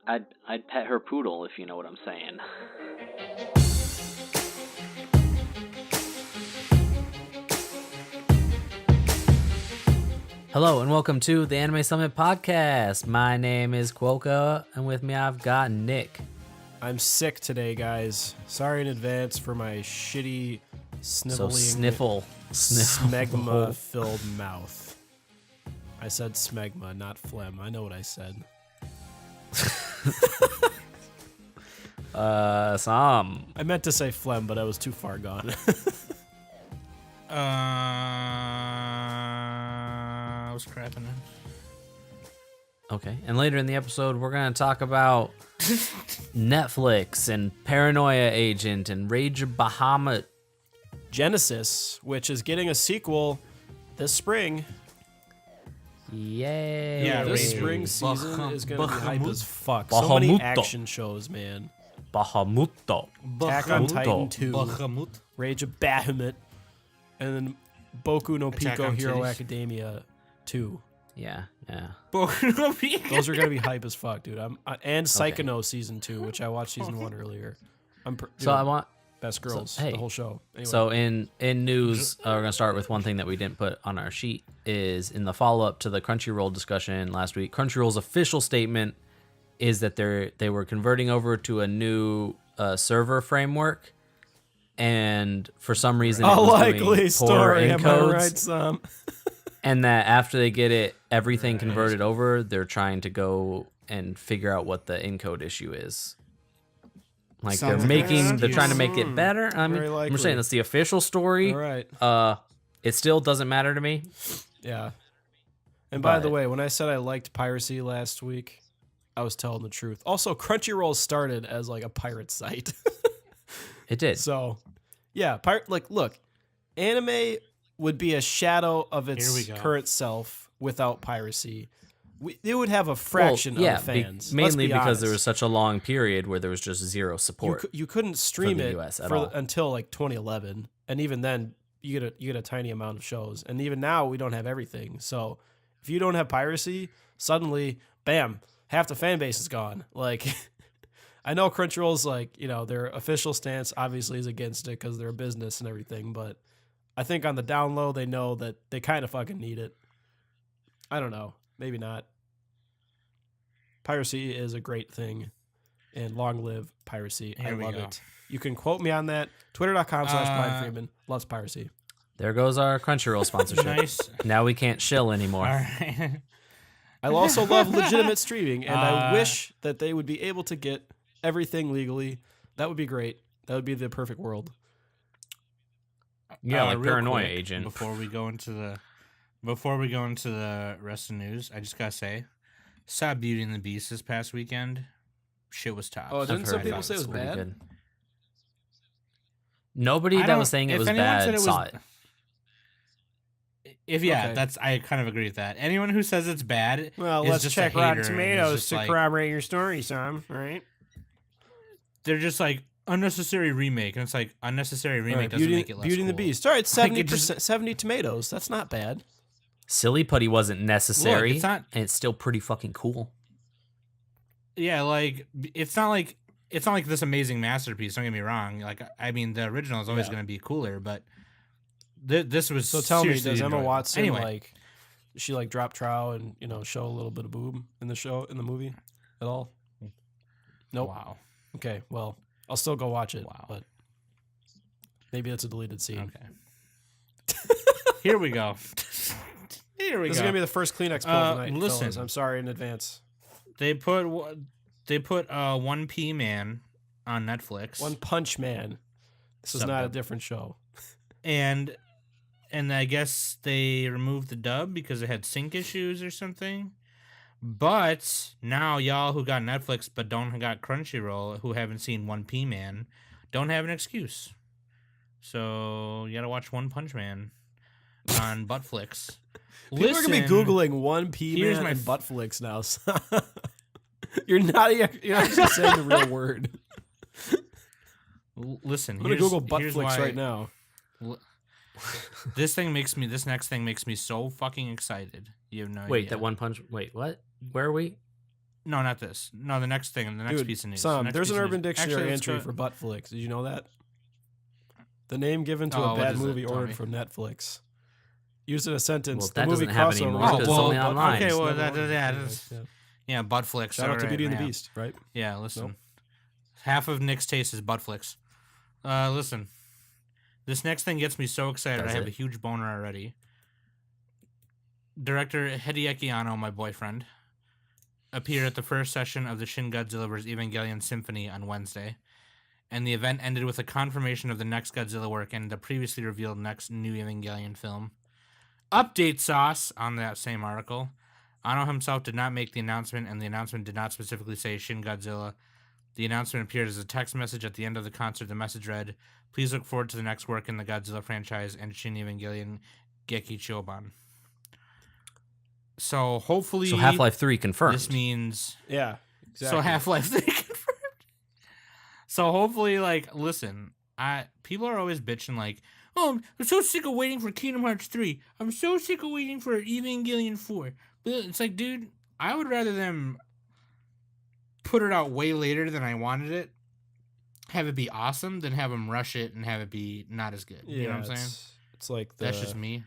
I'd pet her poodle, if you know what I'm saying. Hello and welcome to the Anime Summit Podcast. My name is Quokka, and with me I've got Nick. I'm sick today, guys. Sorry in advance for my shitty, sniveling, Sniffle. smegma-filled mouth. I said smegma, not phlegm. I know what I said. Sam. I meant to say phlegm, but I was too far gone. I was crapping it. Okay, and later in the episode we're going to talk about Netflix and Paranoia Agent and Rage of Bahamut. Genesis, which is getting a sequel this spring. Yay. Yeah, This Rage. spring season is going to be hype Bahamut. as fuck. So many Bahamuto. action shows, man. Bahamuto. Attack on Titan 2. Bahamut. Rage of Bahamut. And then Boku no Attack Pico on Hero Titties. Academia 2. Yeah. Those are gonna be hype as fuck, dude. And Psychono season 2, which I watched season 1 earlier. So I want... best girls, hey, the whole show. Anyway. So in news, we're gonna start with one thing that we didn't put on our sheet. Is in the follow up to the Crunchyroll discussion last week. Crunchyroll's official statement is that they were converting over to a new server framework, and for some reason it a was likely doing poor story, am I encodes, right, Sam? and that after they get everything converted over, they're trying to go and figure out what the encode issue is. Like Sounds they're like an trying to make excuse. it better. I mean, Very I'm likely. saying that's the official story. All right. It still doesn't matter to me. Yeah. And by the But- way, when I said I liked piracy last week, I was telling the truth. Also, Crunchyroll started as like a pirate site. It did. So, yeah, look, anime would be a shadow of Here we its go. current self without piracy. It would have a fraction of the fans. Let's mainly be because there honest. was such a long period where there was just zero support. You couldn't stream the it US at all. until like 2011, and even then you get a tiny amount of shows, and even now we don't have everything. So if you don't have piracy, suddenly, bam, half the fan base is gone. Like, I know Crunchyroll's like, their official stance obviously is against it because they're a business and everything, but I think on the down low they know that they kind of fucking need it. I don't know, maybe not. Piracy is a great thing. And long live piracy. I Here we love go. it. You can quote me on that. Twitter.com/Brian Freeman. Loves piracy. There goes our Crunchyroll sponsorship. Nice. Now we can't shill anymore. All right. I also love legitimate streaming, and I Uh, wish that they would be able to get everything legally. That would be great. That would be the perfect world. Yeah, like real Paranoia quick, Agent. Before we go into the rest of the news, I just gotta say, saw Beauty and the Beast this past weekend. Shit was tops. Oh, didn't I've some heard people that. say it was It's pretty bad? good. Nobody I that don't- was saying it if was anyone bad said it was- saw it. Okay. I kind of agree with that. Anyone who says it's bad, Well, is let's just check a Rotten hater and is Tomatoes just to like- corroborate your story, Sam. Right? they're just like unnecessary remake, and it's like unnecessary remake doesn't make it less Beauty and the cool. Beast. All right, Like, it 70%, 70 tomatoes. That's not bad. Silly Putty wasn't necessary, Look, it's not- and it's still pretty fucking cool. Yeah, like it's not like this amazing masterpiece. Don't get me wrong. Like I mean, the original is always Yeah. going to be cooler, but this was So tell me, seriously does Emma enjoyable. Watson Anyway, she drop trow and show a little bit of boob in the movie at all? Nope. wow. Okay, well, I'll still go watch it. Wow. But maybe it's a deleted scene. Okay. Here we go. Here we This go. is gonna be the first Kleenex pull of the night. listen. Fellas. I'm sorry in advance. They put One P Man on Netflix. One Punch Man. This is not a Sub-dub. different show. and I guess they removed the dub because it had sync issues or something. But now y'all who got Netflix but don't got Crunchyroll, who haven't seen One P Man, don't have an excuse. So you gotta watch One Punch Man on Buttflix. People are gonna be googling One P here's Man my and butt flicks now. You're not actually saying the real word. Listen, I'm gonna Google butt here's flicks why- right now. This next thing makes me so fucking excited. You have no idea. Wait, that One Punch. Wait, what? Where are we? No, not this. No, the next thing. The next Dude, piece of news. Sam, The next there's piece an of Urban news. Dictionary Actually, let's entry go- for butt flicks. Did you know that? The name given to Oh, a what bad is it? movie Tell ordered me. from Netflix. Used in a sentence. Well, The that movie doesn't have crossover anymore was because it's called only Butt online. Flicks. Okay, well, Never that- ordered yeah, it. that's- Yeah. Yeah, butt flicks. Shout out to Alright, Beauty and the yeah. Beast, right? Yeah, listen. Nope. Half of Nick's taste is butt flicks. Listen. This next thing gets me so excited. Does I have it? a huge boner already. Director Hideaki Anno, my boyfriend, appeared at the first session of the Shin Godzilla vs. Evangelion Symphony on Wednesday, and the event ended with a confirmation of the next Godzilla work and the previously revealed next new Evangelion film. Update sauce on that same article. Anno himself did not make the announcement, and the announcement did not specifically say Shin Godzilla. The announcement appeared as a text message at the end of the concert. The message read, "Please look forward to the next work in the Godzilla franchise and Shin Evangelion Geki Choban." So hopefully, So Half-Life 3 confirmed. this means Yeah. Exactly. so Half-Life 3 confirmed. So hopefully, like, listen, people are always bitching like, "Oh, I'm so sick of waiting for Kingdom Hearts 3. I'm so sick of waiting for Evangelion 4." But it's like, dude, I would rather them put it out way later than I wanted it, have it be awesome, than have them rush it and have it be not as good. You know what I'm saying? It's like That's just me.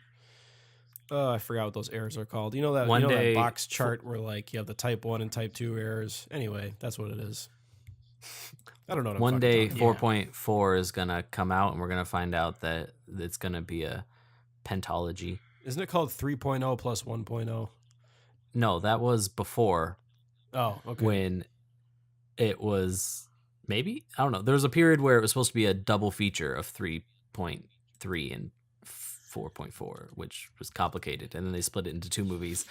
I forgot what those errors are called. You know that One that day- box chart where like you have the type 1 and type 2 errors. Anyway, that's what it is. I don't know what I'm One fucking day, talking about. 4.4 is gonna come out, and we're gonna find out that it's gonna be a pentology. Isn't it called 3.0 plus 1.0? No, that was before Oh, okay. when it was maybe, I don't know. There was a period where it was supposed to be a double feature of 3.3 and 4.4, which was complicated, and then they split it into two movies,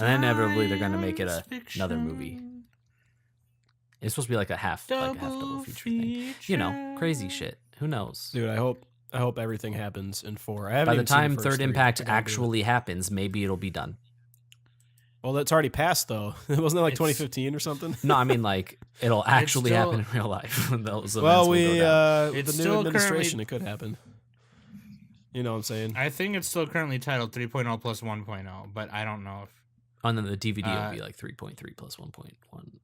and then inevitably they're gonna make it another movie. It's supposed to be like a half double feature thing. You know, crazy shit. Who knows? Dude, I hope everything happens in 4. I haven't By the even seen time first Third 3. Impact I gotta do it. actually happens, maybe it'll be done. Well, that's already passed though. Wasn't that like It's- 2015 or something? No, I mean like it'll actually still- happen in real life. Those Well, events will go down. with It's the new still administration, currently- it could happen. You know what I'm saying? I think it's still currently titled 3.0 plus 1.0, but I don't know if And then the DVD will uh, be like 3.3 plus 1.1.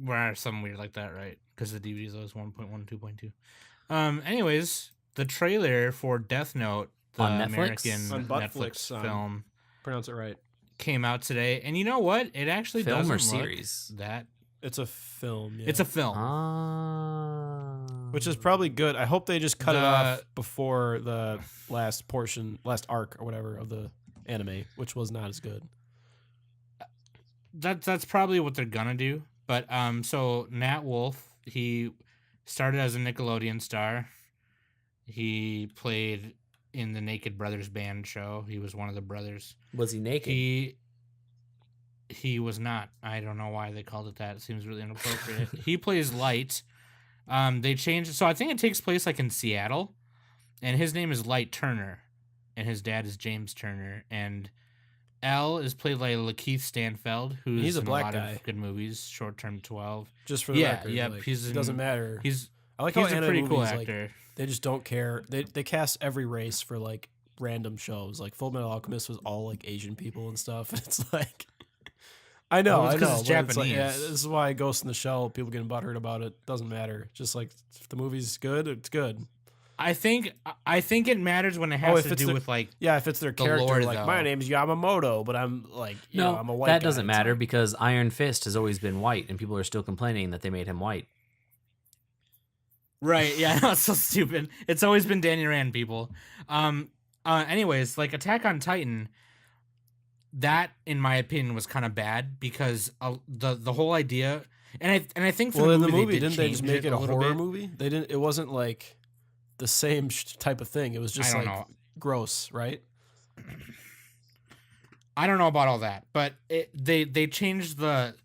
we're something weird like that, right? Because the DVD is always 1.1, 2.2. Anyways, the trailer for Death Note, the On Netflix? American On Netflix Buttflix, film, Pronounce it right. came out today, and you know what? It actually Film or doesn't look series? that. It's a film. Yeah. It's a film. Ah. Which is probably good. I hope they just cut it The- off before the last arc or whatever of the anime, which was not as good. That's probably what they're gonna do. But so Nat Wolff, he started as a Nickelodeon star. He played in the Naked Brothers band show. He was one of the brothers. Was he naked? He was not. I don't know why they called it that. It seems really inappropriate. He plays Light. They changed, so I think it takes place like in Seattle, and his name is Light Turner, and his dad is James Turner, and L is played by Lakeith Stanfield, who's He's a in black a lot guy. of good movies. Short Term 12. Just for the Yeah, record. yep, like, he's it in- doesn't matter. He's I like he's how a anime pretty cool movies, like, actor. they just don't care. They cast every race for like random shows. Like Full Metal Alchemist was all like Asian people and stuff. It's like I know, Well, it's I 'cause know. it's but like, yeah, Japanese. this is why Ghost in the Shell. People getting butthurt about it. Doesn't matter. Just like if the movie's good, it's good. I think it matters when it has if to it's do the- with like Yeah, if it's their The character, lore, like though. my name's Yamamoto, but I'm like, you know, I'm a white. that guy. doesn't It's matter like- because Iron Fist has always been white, and people are still complaining that they made him white. Right, yeah, no, it's so stupid. It's always been Danny Rand, people. Anyways, like Attack on Titan, that in my opinion was kind of bad because the whole idea, and I think for Well, in the the movie, movie, they didn't they just change make it a little horror bit. movie? They didn't. It wasn't like the same type of thing. It was just I don't like know. gross, right? I don't know about all that, but they changed the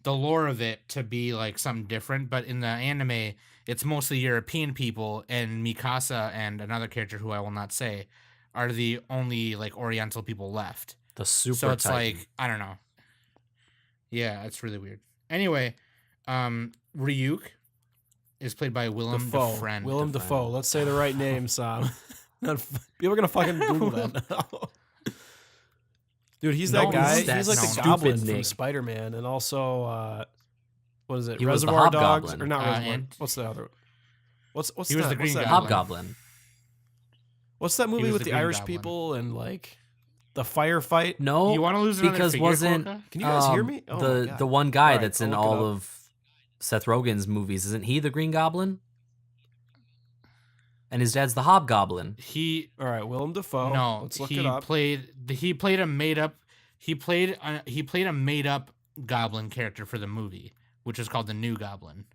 lore of it to be like something different. But in the anime, it's mostly European people, and Mikasa and another character who I will not say are the only like Oriental people left. The super So it's Titan. like I don't know. Yeah, it's really weird. Anyway, Ryuk is played by Willem Dafoe. Dafoe. Willem Dafoe. Let's say the right name, Sam. People are gonna fucking Google that now. Dude, he's No, that guy. he's that He's like the stupid goblin from Nick. Spider-Man, and also what is it? He was the Reservoir Dogs Hobgoblin. or not Reservoir? and- What's the other? What's He was that? the Green what's that Goblin. Hobgoblin. What's that movie was with the the Green Irish Goblin. people and like the firefight? No, You want to lose another because figure, wasn't Polka? Can you guys hear me? Oh my the God. the one guy Alright, that's I'll in look it all up. of Seth Rogen's movies? Isn't he the Green Goblin? And his dad's the Hobgoblin. He All right, Willem Dafoe. no, Let's look he it up. played a made up he played a made up goblin character for the movie, which is called the New Goblin.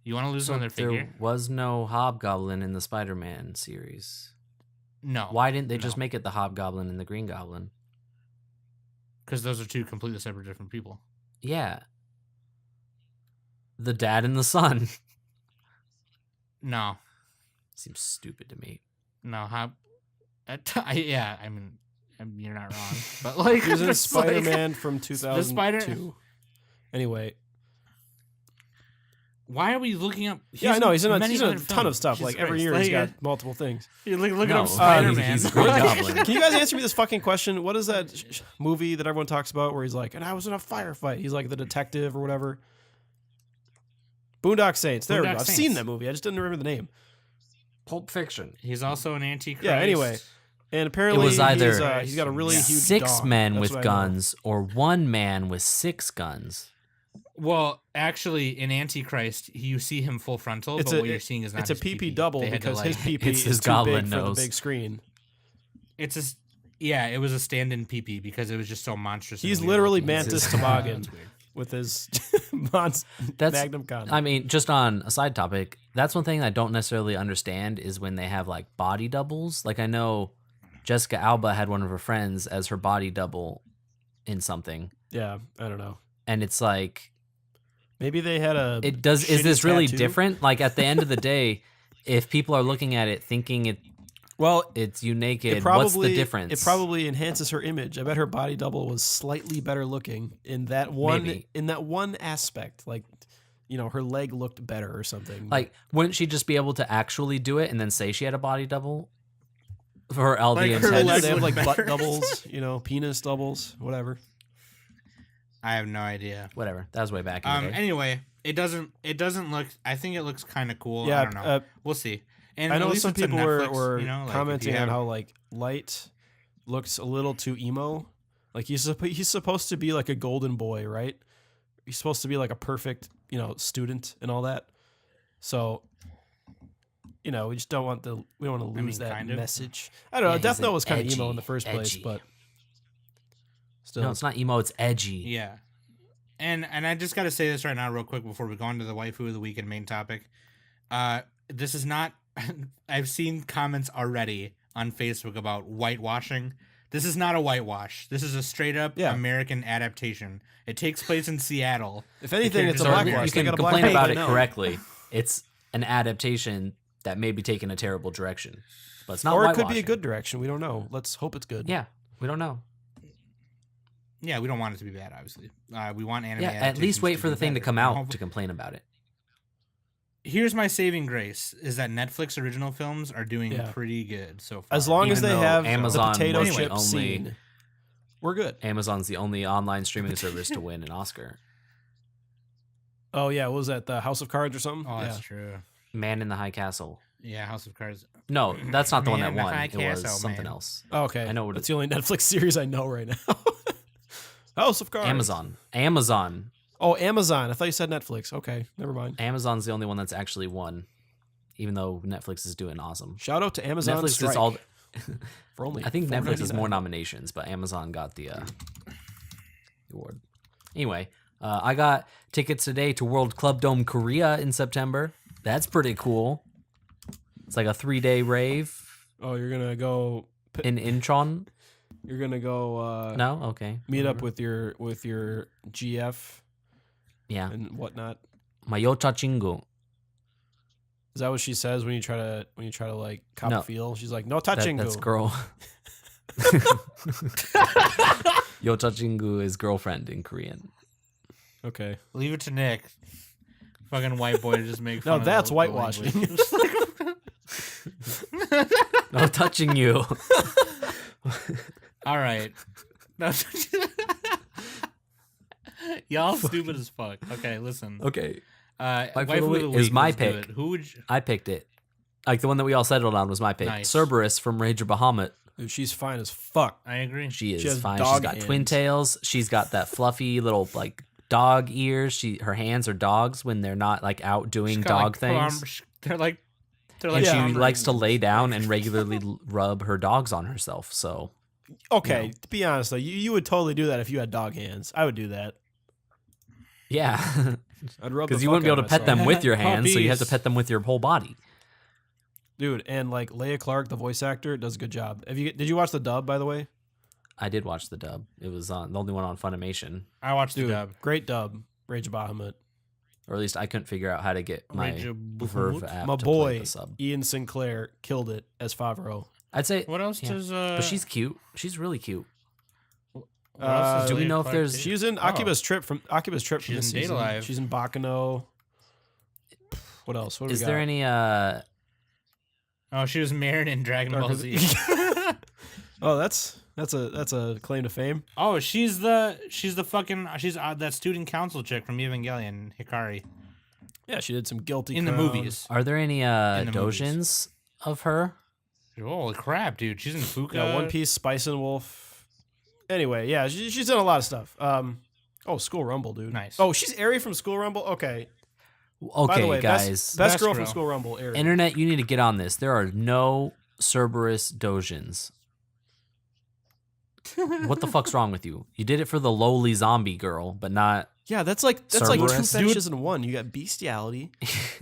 You want to lose So another figure? there was no Hobgoblin in the Spider-Man series. No. Why didn't they just No. make it the Hobgoblin and the Green Goblin? Because those are two completely separate, different people. Yeah. The dad and the son. No, Seems stupid to me. no. Yeah, I mean, you're not wrong, but like, He was in it's like- Spider-Man from 2002. Anyway, Why are we looking up? yeah, I know he's in many a other ton of films. stuff. Jesus Like every Christ. year, he's Like, got multiple things. you're looking No, up Spider-Man. he's Green Goblin. Can you guys answer me this fucking question? What is that movie that everyone talks about where he's like, and I was in a firefight? He's like the detective or whatever. Boondock Saints. There we Boondock go. I've Saints. seen that movie. I just didn't remember the name. Pulp Fiction. He's also an Antichrist. Yeah, anyway. And apparently, It was either he's got a really huge Six dong. men That's with what I know. guns or one man with 6 guns. Well, actually, in Antichrist, you see him full frontal, It's but a- what you're seeing is not It's a his PP PP. double They had to, because like- his PP It's is his too goblin big for nose. the big screen. It's a yeah, it was a stand-in PP because it was just so monstrous. and He's weird literally looking. Mantis It's- Toboggan It's weird. with his That's Magnum Con. I mean, just on a side topic, that's one thing I don't necessarily understand is when they have like body doubles. Like I know Jessica Alba had one of her friends as her body double in something, Yeah, I don't know. and it's like Maybe they had a. it does. Is shitty this really tattoo? different? Like at the end of the day, if people are looking at it thinking Well, it's you naked, it probably what's the difference? It probably enhances her image. I bet her body double was slightly better looking in that one Maybe. aspect. Like, you know, her leg looked better or something. Like, wouldn't she just be able to actually do it and then say she had a body double for her LD Like and her they said- legs have like look butt better. doubles, you know, penis doubles, whatever. I have no idea. Whatever. That was way back in the day. Anyway, it doesn't look. I think it looks kind of cool. Yeah, I don't know. We'll see. And I at know least some it's a people were, Netflix, were you know, like, if commenting you on have- how like Light looks a little too emo. Like he's supposed to be like a golden boy, right? He's supposed to be like a perfect, you know, student and all that. So, you know, we just don't want we don't want to lose that kind of. message. I don't know. Yeah, Death he's Note like was kind of emo edgy, in the first place, edgy. but still, No, it's not emo, it's edgy. Yeah. And I just got to say this right now real quick before we go on to the waifu of the week and main topic. This is not I've seen comments already on Facebook about whitewashing. This is not a whitewash. This is a straight up Yeah. American adaptation. It takes place in Seattle. if anything, it's a characters are blackwash. You They can got a black complain guy, about but it no. correctly. It's an adaptation that may be taking a terrible direction. But it's not Or it could be a whitewashing. good direction. We don't know. Let's hope it's good. Yeah, we don't know. Yeah, we don't want it to be bad, obviously. We want anime. Yeah, at least adaptations wait to for be the thing to better. come And out hopefully- to complain about it. Here's my saving grace: is that Netflix original films are doing Yeah. pretty good so far. As long as Even they though have Amazon the potato was the chip only- scene, we're good. Amazon's the only online streaming service to win an Oscar. Oh yeah, what was that? The House of Cards or something? Oh, yeah. that's true. Man in the High Castle. Yeah, House of Cards. No, that's not the one Man that in the won. High It was Castle, something man. else. Oh, okay. I know what That's it- the only Netflix series I know right now. House of Cards. Amazon. Oh, Amazon. I thought you said Netflix. Okay, never mind. Amazon's the only one that's actually won, even though Netflix is doing awesome. Shout out to Amazon. Netflix Strike is all. for only. I think Netflix has more $4.99. nominations, but Amazon got the award. Anyway, I got tickets today to World Club Dome Korea in September. That's pretty cool. It's like a 3-day rave Oh, you're gonna go. in Incheon. You're gonna go. No, okay. Meet up whatever. with your GF Yeah, and whatnot. Mayota Chingu. Is that what she says when you try to like cop No. a feel? She's like, no touching. That's girl. Yota Chingu is girlfriend in Korean. Okay. Leave it to Nick. Fucking white boy to just make fun No, of that's the whitewashing. language. No touching you. All right. No. Y'all stupid as fuck. Okay, listen. Okay. Waifu for the of Week the is Week, my let's do pick. it. Who would you... I picked it. Like the one that we all settled on was my pick. Nice. Cerberus from Rage of Bahamut. Dude, she's fine as fuck. I agree. She is has fine. She's dog got twin hands. tails. She's got that fluffy little like dog ears. Her hands are dogs when they're not like out doing She's got, dog like, things. They're like And she Pomeranians. likes to lay down and regularly rub her dogs on herself. So Okay, No. to be honest though, you would totally do that if you had dog hands. I would do that. yeah, I'd rub because the you fuck wouldn't be out able to of pet them myself. with your hands, so you have to Puppies. pet them with your whole body. Dude, and like Leia Clark, the voice actor, does a good job. Did you watch the dub, by the way? I did watch the dub. It was on the only one on Funimation, I watched Dude, the dub. great dub. Rage of Bahamut. or at least I couldn't figure out how to get my Rage of Verve Bahamut? app My to play boy the sub. Ian Sinclair killed it as Favreau. I'd say, What else yeah. does but she's cute. She's really cute. what else does do we Leia know if Clark there's- do? She's in Oh. Akiba's Trip from She's this in Date season. Alive. She's in Bakano. What else? What do Is we there got? any Oh, she was married in Dragon Darker Ball Than- Z. Oh, that's a claim to fame. Oh, she's that student council chick from Evangelion, Hikari, Yeah, she did some guilty in the Crown. movies. are there any the movies. dojins of her? Holy crap, dude! She's in Fuka. Yeah, One Piece, Spice and Wolf. Anyway, yeah, she's done a lot of stuff. Oh, School Rumble, dude. Nice. Oh, she's Eri from School Rumble. Okay. Okay, By the way, guys. best girl girl. from School Rumble, Eri. Internet, you need to get on this. There are no Cerberus dojins. What the fuck's wrong with you? You did it for the lowly zombie girl, but not. Yeah, that's like two Cerberus. fetishes in one. You got bestiality.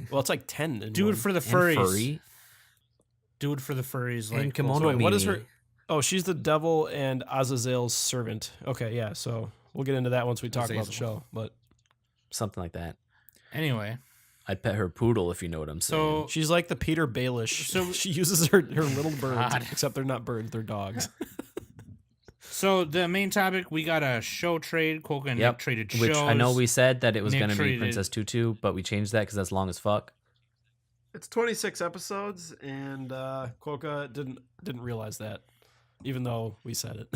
Well, it's like 10 in Do one. it for the and furries. furry. Do it for the furries. Like And kimono Wait, what is Mimi. her? Oh, she's the devil and Azazel's servant. Okay, yeah. So we'll get into that once we talk about the Azazel. show. But Something like that. Anyway, I'd pet her poodle if you know what I'm saying. so she's like the Peter Baelish. So- she uses her little birds, God. except they're not birds; they're dogs. so the main topic, we got a show trade. Koka and Yep, Nick traded which shows. I know we said that it was Nick going to be traded- Princess Tutu, but we changed that because that's long as fuck. It's 26 episodes, and Quokka didn't realize that, even though we said it.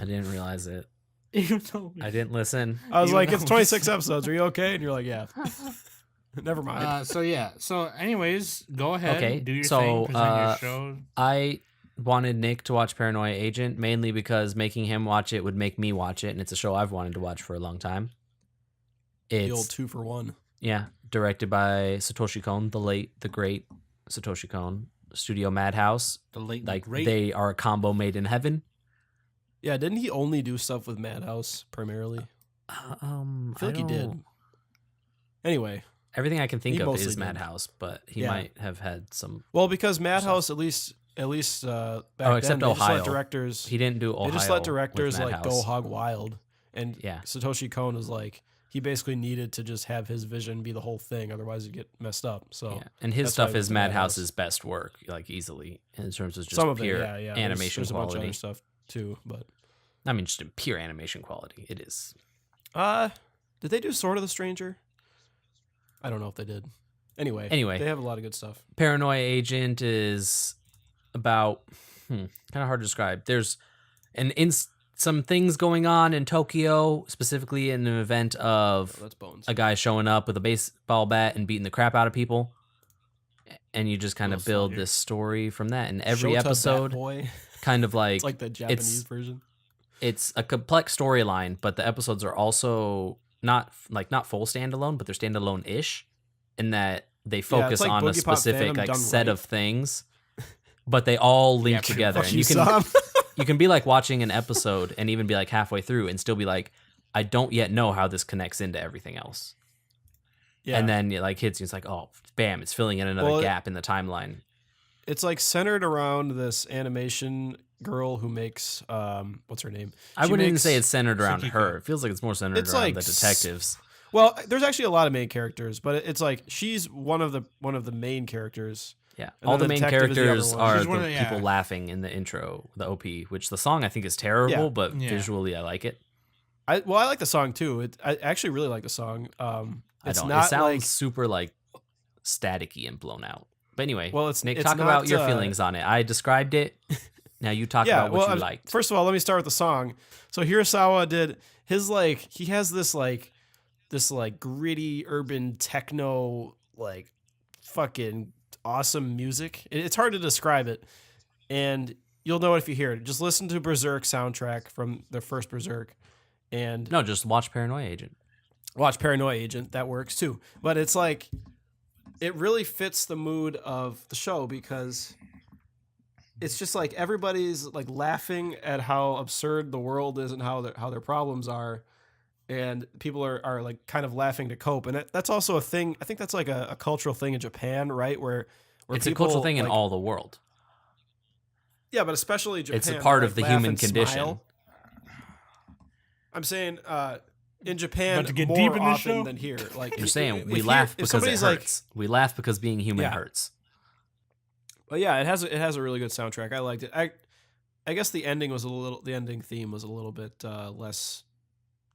I didn't realize it. Even though I didn't listen. I was Even like, though "It's we 26 episodes. Are you okay?" And you're like, "Yeah." Never mind. So yeah. So anyways, go ahead. Okay, Do your so, thing. Present your show. I wanted Nick to watch Paranoia Agent mainly because making him watch it would make me watch it, and it's a show I've wanted to watch for a long time. The old It's 2-for-1. yeah, directed by Satoshi Kon, the great Satoshi Kon. Studio Madhouse, The late like great. they are a combo made in heaven. Yeah, didn't he only do stuff with Madhouse primarily? I feel like he did. don't- Anyway, Everything I can think He of mostly is did. Madhouse, but he Yeah. might have had some. well, because Madhouse at least back except then, they just Ohio. let directors He didn't do Ohio. they just let with directors like go Madhouse. hog wild, and Yeah. Satoshi Kon was like he basically needed to just have his vision be the whole thing, otherwise it'd get messed up. So Yeah. And his that's why stuff he went is to Madhouse. Madhouse's best work, like easily in terms of just some of pure it, yeah, animation there's a bunch of quality. other stuff too, but I mean, just in pure animation quality, it is. did they do Sword of the Stranger? I don't know if they did. Anyway, they have a lot of good stuff. Paranoia Agent is about kind of hard to describe. There's some things going on in Tokyo, specifically in an event of Oh, that's Bones. a guy showing up with a baseball bat and beating the crap out of people. And you just kind of Little build slugger. this story from that. And every Shota Bat episode, Boy. kind of like, It's like the Japanese version. it's a complex storyline, but the episodes are also not full standalone, but they're standalone-ish in that they focus like on a Boogie Pop specific Phantom like done set right. of things, but they all link Yeah, pretty together. Fuck And you, you can Sam. you can be like watching an episode and even be like halfway through and still be like, I don't yet know how this connects into everything else. Yeah, And then it like hits you, it's like, oh, bam, it's filling in another Well, gap in the timeline. it's like centered around this animation girl who makes what's her name? I She wouldn't even makes- say it's centered around Sukiko. her. It feels like it's more centered It's around like the detectives. Well, there's actually a lot of main characters, but it's like she's one of the main characters. Yeah, And all then the the main detective is the other characters one. are She's one the of the- people yeah. laughing in the intro, the OP, which the song I think is terrible, Yeah. but Yeah. visually I like it. I like the song too. I actually really like the song. It's I don't. not It sounds like super like staticky and blown out. But anyway, well, it's Nick, it's talk not, about your feelings on it. I described it. Now you talk about what you well, liked. First of all, let me start with the song. So Hirasawa did his he has this gritty urban techno fucking awesome music. It's hard to describe it, and you'll know it if you hear it. Just listen to Berserk soundtrack from the first Berserk, and No, just watch Paranoia Agent. watch Paranoia Agent. That works too. But it's it really fits the mood of the show because it's just everybody's laughing at how absurd the world is and how their problems are, and people are kind of laughing to cope. And that's also a thing. I think that's a cultural thing in Japan, right? Where It's people, a cultural thing in all the world. Yeah, but especially Japan. It's a part of the laugh human and condition. smile. I'm saying in Japan About to get more deep in this often show? than here. You're saying if we you- laugh if because it somebody's hurts. We laugh because being human Yeah. hurts. But yeah, it has a really good soundtrack. I liked it. I guess the ending theme was a little bit less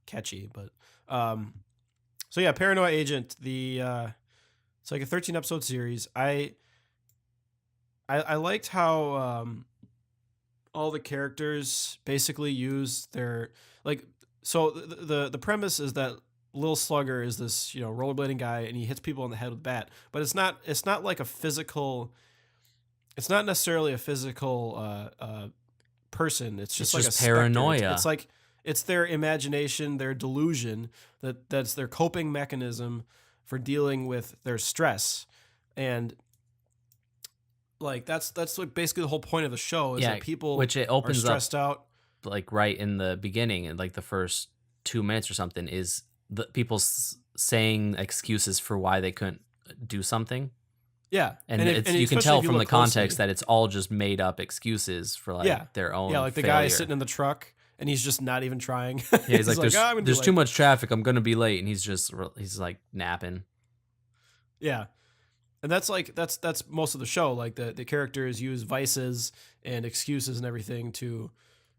catchy, but so yeah, Paranoia Agent. It's like a 13 episode series. I liked how all the characters basically use their so the premise is that Lil Slugger is this rollerblading guy and he hits people on the head with a bat, but it's not like a physical. It's not necessarily a physical person. It's just It's like just a specter. paranoia. It's their imagination, their delusion that's their coping mechanism for dealing with their stress, and that's basically the whole point of the show is that people which it are opens up stressed out. right in the beginning, in the first 2 minutes or something, is the people saying excuses for why they couldn't do something. Yeah, And, if- you can especially tell if you from the look closely. context that it's all just made up excuses for their own. Yeah, the guy is sitting in the truck and he's just not even trying. Yeah, he's like, "Oh, I'm gonna be there's late." too much traffic. I'm gonna be late, and he's napping. Yeah. And that's most of the show. The characters use vices and excuses and everything to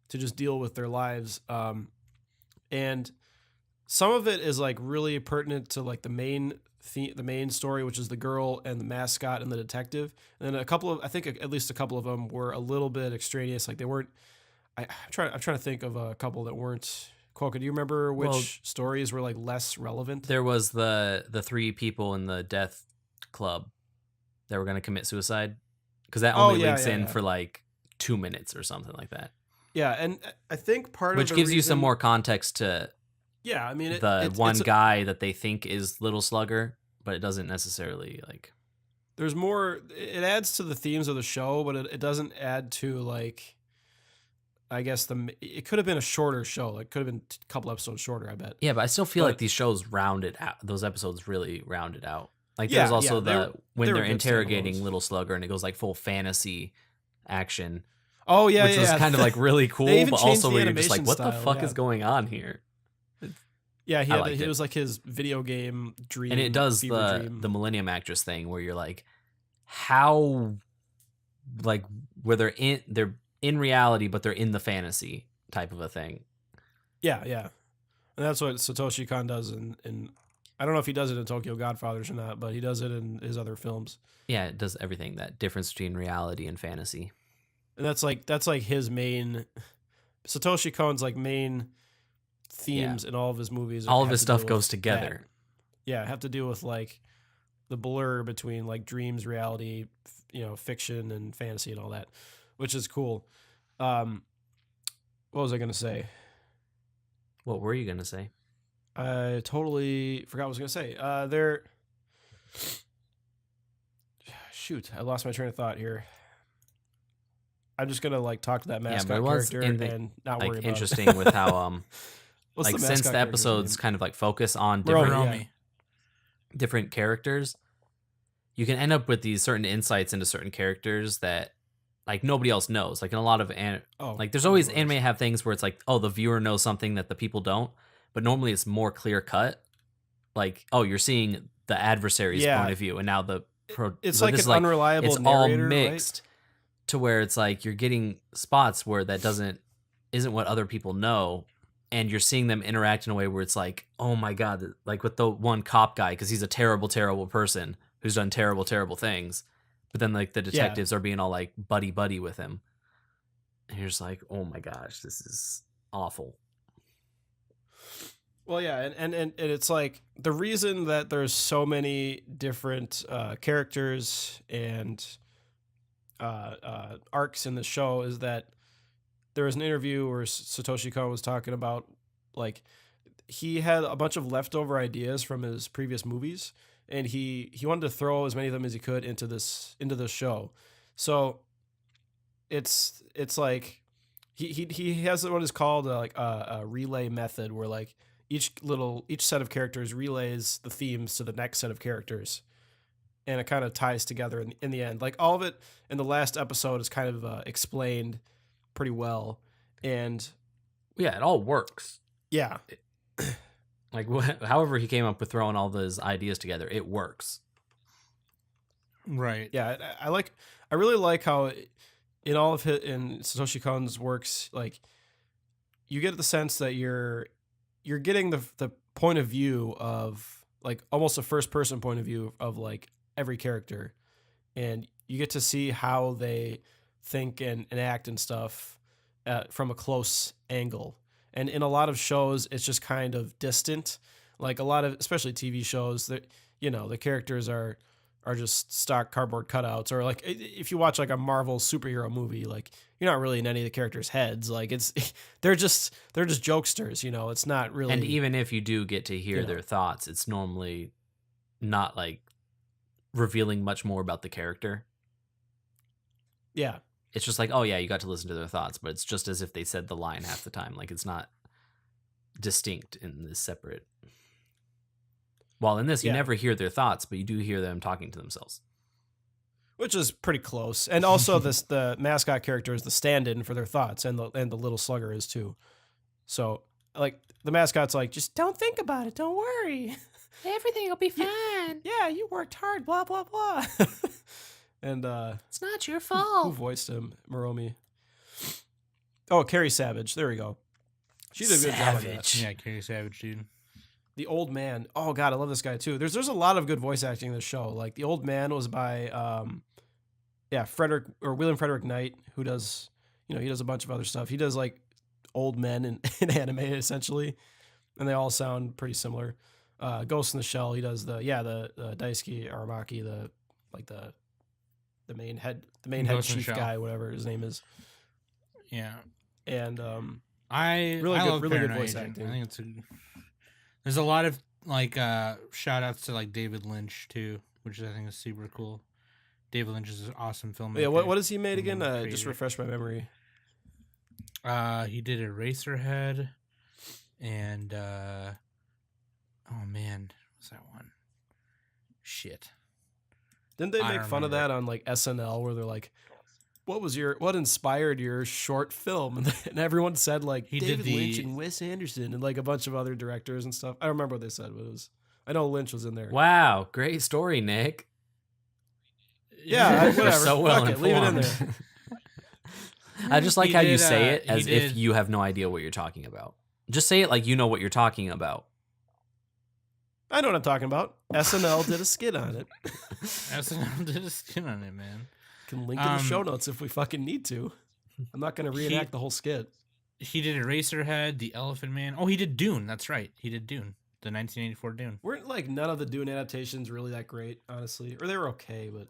just deal with their lives. And some of it is really pertinent to the main story, which is the girl and the mascot and the detective. And then I think at least a couple of them were a little bit extraneous. They weren't. I'm trying to think of a couple that weren't. Quokka, do you remember which stories were less relevant? There was the 3 people in the death club that were gonna commit suicide, because that only links in for 2 minutes or something like that. Yeah, and I think part Which of the gives you some reason- more context to Yeah, I mean the guy that they think is Little Slugger, but it doesn't necessarily there's more. It adds to the themes of the show, but it doesn't add to I guess it could have been a shorter show. It could have been a couple episodes shorter, I bet. Yeah, but I still feel But- like these shows rounded out. Those episodes really rounded out. Yeah, There's also yeah, when they were they're good interrogating standalones. Little Slugger and it goes full fantasy action, Oh yeah, which was kind of really cool, They even but changed also the where you're just animation what the style, fuck yeah. is going on here? Yeah, I liked it it. was his video game dream, And it does fever dream. the Millennium Actress thing where you're how where they're in reality but they're in the fantasy type of a thing. Yeah, and that's what Satoshi Kon does in I don't know if he does it in Tokyo Godfathers or not, but he does it in his other films. Yeah, it does everything, that difference between reality and fantasy. And that's his main Satoshi Kon's main themes in all of his movies. All of have his to stuff deal goes with together. that. Yeah, have to deal with the blur between dreams, reality, fiction and fantasy and all that, which is cool. What was I going to say? What were you gonna say? I totally forgot what I was going to say. Shoot, I lost my train of thought here. I'm just going to talk to that Yeah, mascot but it was character and not worry about interesting it. with how What's since mascot the character's episodes name? kind of focus on Bro, different yeah. Romy. different characters, you can end up with these certain insights into certain characters that nobody else knows. In a lot of there's always of course. anime have things where it's the viewer knows something that the people don't, but normally it's more clear cut. You're seeing the adversary's Yeah. point of view, and now It's but like this an is unreliable it's all narrator, mixed to where it's you're getting spots where that isn't what other people know, and you're seeing them interact in a way where it's oh my god, with the one cop guy, because he's a terrible person who's done terrible things, but then the detectives are being all buddy with him, And you're just like, oh my gosh, this is awful. Well, yeah, and it's like the reason that there's so many different characters and arcs in the show is that there was an interview where Satoshi Kon was talking about like he had a bunch of leftover ideas from his previous movies, and he wanted to throw as many of them as he could into this show. So it's like he has what is called a relay method, where like each set of characters relays the themes to the next set of characters, and it kind of ties together in the end. Like all of it in the last episode is kind of explained pretty well, and Yeah, it all works. yeah, Like however he came up with throwing all those ideas together, it works. Right. yeah. I really like how in all of in Satoshi Kon's works, like you get the sense that you're getting the point of view of like almost a first person point of view of like every character, and you get to see how they think and act and stuff from a close angle. And in a lot of shows, it's just kind of distant. Like a lot of, especially TV shows, that the characters are just stock cardboard cutouts. Or like if you watch like a Marvel superhero movie, like you're not really in any of the characters' heads. Like it's they're just jokesters. It's not really. And even if you do get to hear their thoughts, it's normally not like revealing much more about the character. Yeah. It's just like, oh yeah, you got to listen to their thoughts, but it's just as if they said the line half the time. Like it's not distinct in this separate. While in this, you never hear their thoughts, but you do hear them talking to themselves, which is pretty close. And also, the mascot character is the stand-in for their thoughts, and the little slugger is too. So, like the mascot's like, just don't think about it, don't worry, everything will be fine. Yeah, you worked hard, blah blah blah. And it's not your who fault. voiced him? Moromi. Oh, Carrie Savage. There we go. She did a good job of that. Yeah, Carrie Savage, dude. The old man. Oh god, I love this guy too. There's a lot of good voice acting in this show. Like the old man was by William Frederick Knight, who does he does a bunch of other stuff. He does like old men in anime essentially, and they all sound pretty similar. Ghost in the Shell. He does the Daisuke Aramaki, the main head chief guy, whatever his name is. Yeah, and I love Paranoia good voice acting. I think there's a lot of like shout outs to like David Lynch too, which I think is super cool. David Lynch is an awesome filmmaker. Yeah, what has he made again? Just refresh my memory. He did Eraserhead, and oh man, what's that one? Shit. Didn't they make fun of that on like SNL, where they're like, what inspired your short film? And everyone said like David Lynch and Wes Anderson and like a bunch of other directors and stuff. I don't remember what they said, but I know Lynch was in there. Wow, great story, Nick. Yeah, whatever. You're so well informed. Leave it in there. I just like how you say it as if you have no idea what you're talking about. Just say it like you know what you're talking about. I know what I'm talking about. SNL did a skit on it. SNL did a skit on it, man. Can link in the show notes if we fucking need to. I'm not going to reenact the whole skit. He did Eraserhead, The Elephant Man. Oh, he did Dune. That's right. He did Dune, the 1984 Dune. Weren't like none of the Dune adaptations really that great, honestly, or they were okay, but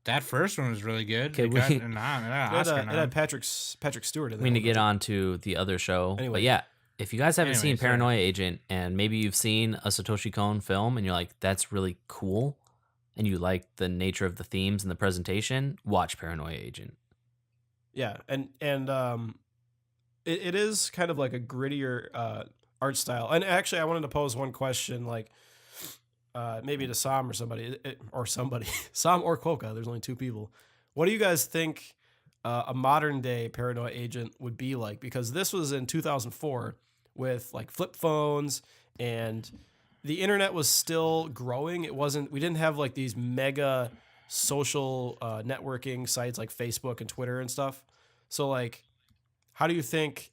that first one was really good. Okay, it had Patrick Stewart in there. We need to get on to the other show, anyway. But yeah. If you guys haven't seen Paranoia Agent, and maybe you've seen a Satoshi Kon film and you're like, that's really cool, and you like the nature of the themes and the presentation, watch Paranoia Agent. Yeah, and it is kind of like a grittier art style. And actually, I wanted to pose one question, like maybe to Sam or somebody, Sam or Quokka. There's only two people. What do you guys think a modern day Paranoia Agent would be like? Because this was in 2004 with like flip phones, and the internet was still growing. We didn't have like these mega social networking sites like Facebook and Twitter and stuff. So like, how do you think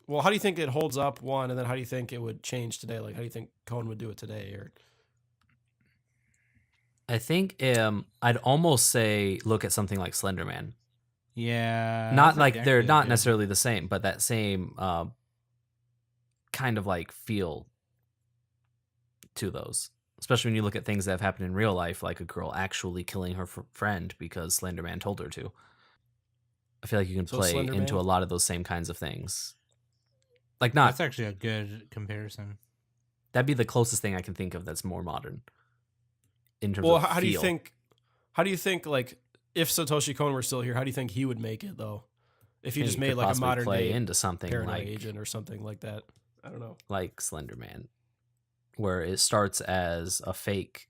it holds up, one, and then how do you think it would change today? Like, how do you think Kon would do it today? Or I think I'd almost say look at something like Slender Man. Yeah. Not that's like they're actually not good. necessarily the same, but that same kind of like feel to those. Especially when you look at things that have happened in real life, like a girl actually killing her friend because Slender Man told her to. I feel like you can So play Slender into Man? a lot of those same kinds of things. Like not That's actually a good comparison. that'd be the closest thing I can think of that's more modern in terms Well, of how do you feel. think? How do you think like if Satoshi Kon were still here, how do you think he would make it though? If he And just you made could like a possibly modern play day into something Paranoia like Agent or something like that. I don't know. like Slender Man, where it starts as a fake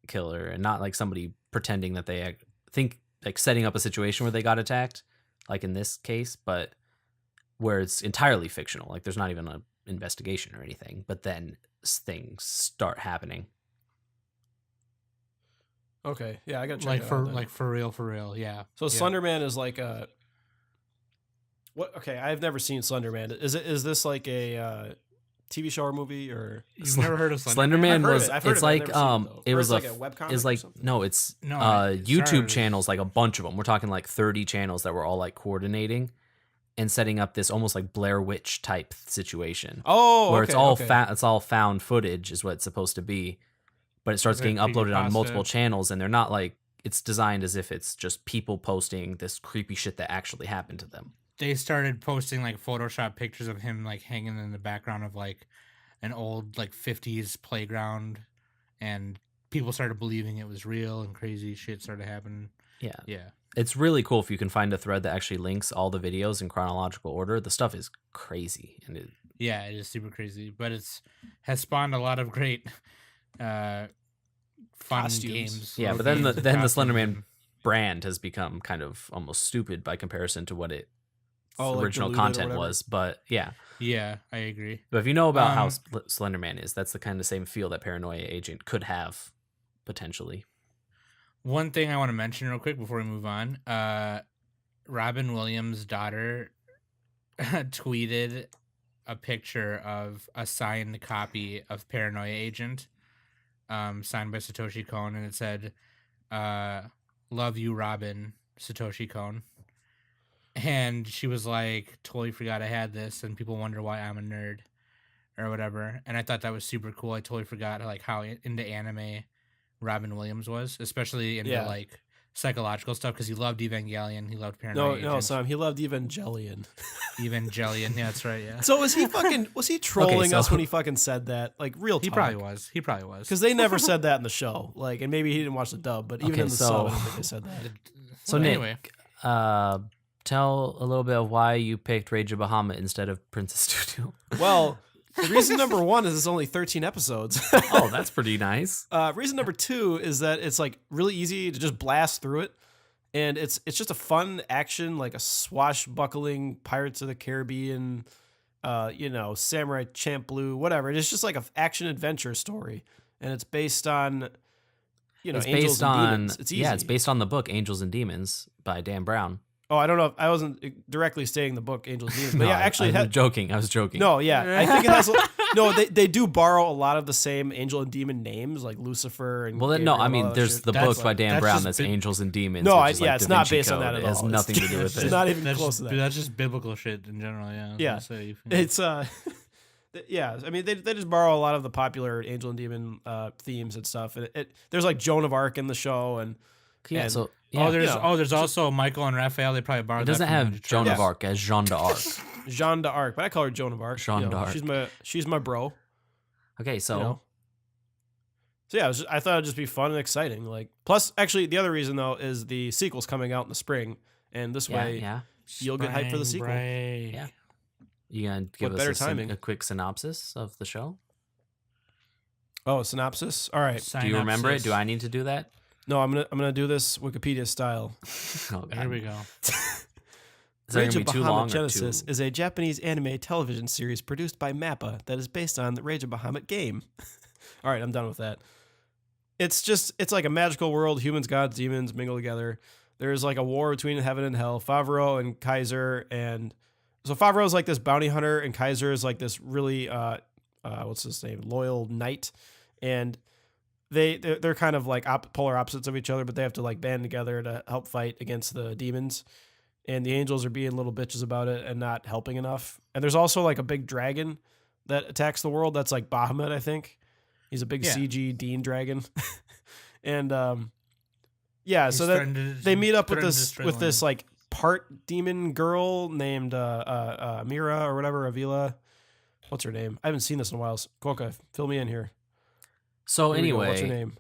killer and not like somebody pretending that they think like setting up a situation where they got attacked, like in this case, but where it's entirely fictional. Like there's not even an investigation or anything, but then things start happening. Okay, yeah, I gotta check Like that for out then. like for real, yeah. So Yeah. Slender Man is like a what? Okay, I've never seen Slender Man. Is this like a TV show or movie or? You've never heard of Slender I've Man heard was of it. I've heard it's of it. I've like never seen it, though. it Or was it's like a a webcomic it's or like something? no it's No, it YouTube started- channels, like a bunch of them. We're talking like 30 channels that were all like coordinating and setting up this almost like Blair Witch type situation. Oh, Where okay, it's all okay. it's all found footage is what it's supposed to be, but it starts Like getting uploaded on creepypasta. multiple channels, and they're not like it's designed as if it's just people posting this creepy shit that actually happened to them. They started posting like Photoshop pictures of him like hanging in the background of like an old like 50s playground, and people started believing it was real, and crazy shit started happening. Yeah, Yeah. it's really cool if you can find a thread that actually links all the videos in chronological order. The stuff is crazy, and Yeah, it is super crazy, but it's has spawned a lot of great fun Costumes. games. yeah. little But then games the and Slender Man costumes brand has become kind of almost stupid by comparison to what its Oh, like original diluted or content whatever? was. But yeah, Yeah, I agree. but if you know about how Um, Slender Man is, that's the kind of same feel that Paranoia Agent could have potentially. One thing I want to mention real quick before we move on, Robin Williams' daughter tweeted a picture of a signed copy of Paranoia Agent, signed by Satoshi Kon, and it said, "Love you, Robin, Satoshi Kon." And she was like, "Totally forgot I had this," and people wonder why I'm a nerd or whatever. And I thought that was super cool. I totally forgot like how into anime Robin Williams was, especially into Yeah. like psychological stuff, because he loved Evangelion, he loved No, Paranoia no, Agent. Sam. He loved Evangelion. Evangelion, yeah, that's right, yeah. So was he trolling so- us when he fucking said that? Like real talk. He probably was. He probably was. Because they never said that in the show. Like, and maybe he didn't watch the dub, but even Okay, in the so- sub, I don't think they said that. So Well, Nick, anyway, tell a little bit of why you picked Rage of Bahamut instead of Princess Tutu. Well, reason number one is it's only 13 episodes. Oh, that's pretty nice. Reason number two is that it's like really easy to just blast through it, and it's just a fun action, like a swashbuckling Pirates of the Caribbean, Samurai Champloo, whatever. It's just like an action adventure story, and it's based on, It's angels based and on demons. It's easy. yeah, it's based on the book Angels and Demons by Dan Brown. Oh, I don't know. I wasn't directly stating the book Angels and Demons, but No, yeah, actually, I was joking. I was joking. no, yeah, I think it has. No, they do borrow a lot of the same angel and demon names, like Lucifer and. Well, then, no, Gabriel I and all mean, that there's shit. the That's book by Dan that's Brown just that's bit- Angels and Demons. No, which is like it's Da not Vinci based on that Code. at It has all. nothing to do with It's it. not even that's close just, to that. That's just biblical shit in general, yeah. I was Yeah. gonna say, It's yeah. I mean, they just borrow a lot of the popular angel and demon themes and stuff. And there's like Joan of Arc in the show, and Yeah, and- so yeah, there's also Michael and Raphael. They probably borrowed. it that doesn't from have Ninja Joan of Yeah. Arc as Jeanne d'Arc. Jeanne d'Arc, but I call her Joan of Arc. Jeanne d'Arc. She's my bro. Okay, so You know? So yeah, I thought it'd just be fun and exciting. Like, plus, actually, the other reason though is the sequel's coming out in the spring, and this yeah, way yeah. you'll get hyped for the sequel. Break. Yeah. You gonna give better us timing? a quick synopsis of the show? Oh, synopsis. All right. Do you remember it? Synopsis. Do I need to do that? No, I'm gonna do this Wikipedia style. Oh, God. Here we go. Is that Rage gonna of be too Bahamut long or Genesis too? is a Japanese anime television series produced by MAPPA that is based on the Rage of Bahamut game. All right, I'm done with that. It's like a magical world. Humans, gods, demons mingle together. There's like a war between heaven and hell. Favreau and Kaiser, and so Favreau is like this bounty hunter, and Kaiser is like this really what's his name, loyal knight, and they're kind of like polar opposites of each other, but they have to like band together to help fight against the demons. and the angels are being little bitches about it and not helping enough. And there's also like a big dragon that attacks the world. That's like Bahamut, I think. He's a big Yeah. CG Dean dragon. And so He's that threatened to- they meet up with threatened to this destroy with the this land. like part demon girl named Mira or whatever, Avila. What's her name? I haven't seen this in a while. Koka, fill me in here. So Here we go. anyway, What's her name?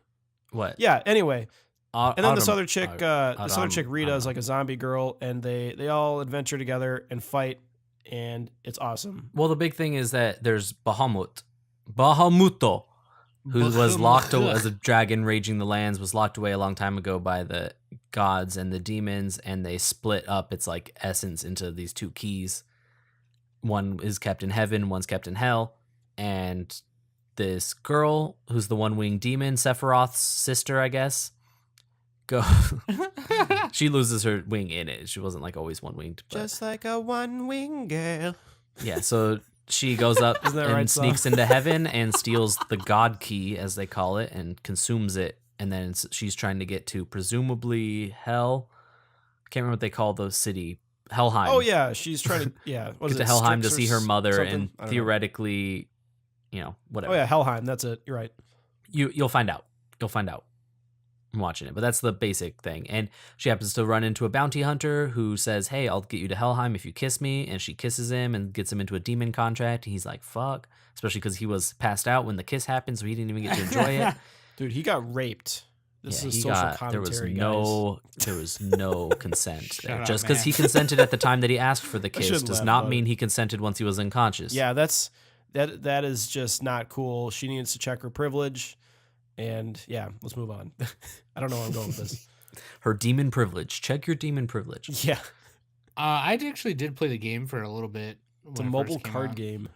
what? Yeah. Anyway, and then this Autumn- other chick, Rita, is like a zombie girl, and they all adventure together and fight, and it's awesome. Well, the big thing is that there's Bahamuto, who was locked away as a dragon raging the lands, was locked away a long time ago by the gods and the demons, and they split up its like essence into these two keys. One is kept in heaven, one's kept in hell, and this girl, who's the one-winged demon, Sephiroth's sister, I guess, she loses her wing in it. She wasn't like always one-winged. But... Just like a one-winged girl. Yeah, so she goes up Isn't that and right, sneaks song? into heaven and steals the god key, as they call it, and consumes it. And then she's trying to get to presumably hell. I can't remember what they call the city. Helheim. Oh yeah, she's trying to what is Get to it, Helheim to Strix or see her mother, something? and I don't know. theoretically, whatever. Oh yeah, Helheim. That's it. You're right. You'll find out. You'll find out. I'm watching it, but that's the basic thing. And she happens to run into a bounty hunter who says, "Hey, I'll get you to Helheim if you kiss me." And she kisses him and gets him into a demon contract. He's like, "Fuck," especially because he was passed out when the kiss happened, so he didn't even get to enjoy it. Dude, he got raped. This Yeah, is he social got, commentary. there was no consent there. Shut up, Just because man. he consented at the time that he asked for the kiss shouldn't does laugh not about mean he consented once he was unconscious. Yeah, that is just not cool. She needs to check her privilege. And yeah, let's move on. I don't know where I'm going with this. Her demon privilege. Check your demon privilege. Yeah, I actually did play the game for a little bit. it's a when it mobile first came card out. game.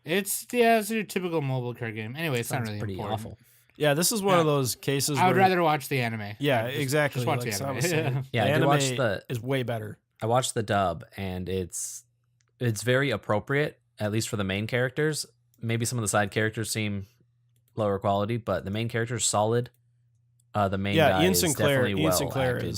It's your typical mobile card game. Anyway, it's Sounds not really pretty important. awful. Yeah, this is one of those cases I would where rather watch the anime. Yeah, Like, exactly. Just watch like the Sam anime. was saying. Yeah, The I did watch anime the is way better. I watched the dub, and it's very appropriate, at least for the main characters. Maybe some of the side characters seem lower quality, but the main character's solid. The main guy Ian is Sinclair. definitely Ian well Sinclair acted.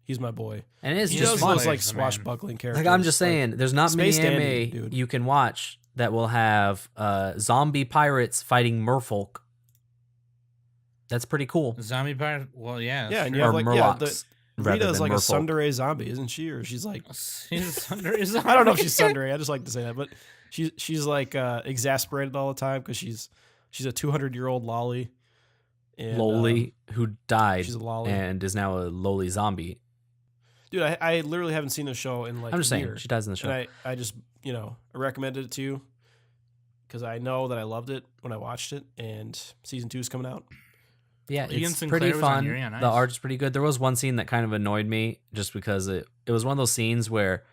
he's my boy. And it's He just does fun. those like Sinclair's the man. swashbuckling characters. Like I'm just saying, there's not many Space Dandy, anime dude. you can watch that will have zombie pirates fighting merfolk. That's pretty cool. Zombie pirate. Well, yeah. Yeah, and true. you have Or like murlocs. rather Rita's than like a merfolk. tsundere zombie, isn't she? Or she's like I I don't know if she's tsundere. I just like to say that, but she's like exasperated all the time because she's a 200-year-old lolly. And, Loli, who died she's a lolly. and is now a loli zombie. Dude, I literally haven't seen the show in like I'm just a saying, year. she dies in the show. And I just, I recommended it to you because I know that I loved it when I watched it, and season 2 is coming out. Yeah, Ian it's Sinclair pretty was on fun. Yuri on The Ice. art's pretty good. There was one scene that kind of annoyed me just because it was one of those scenes where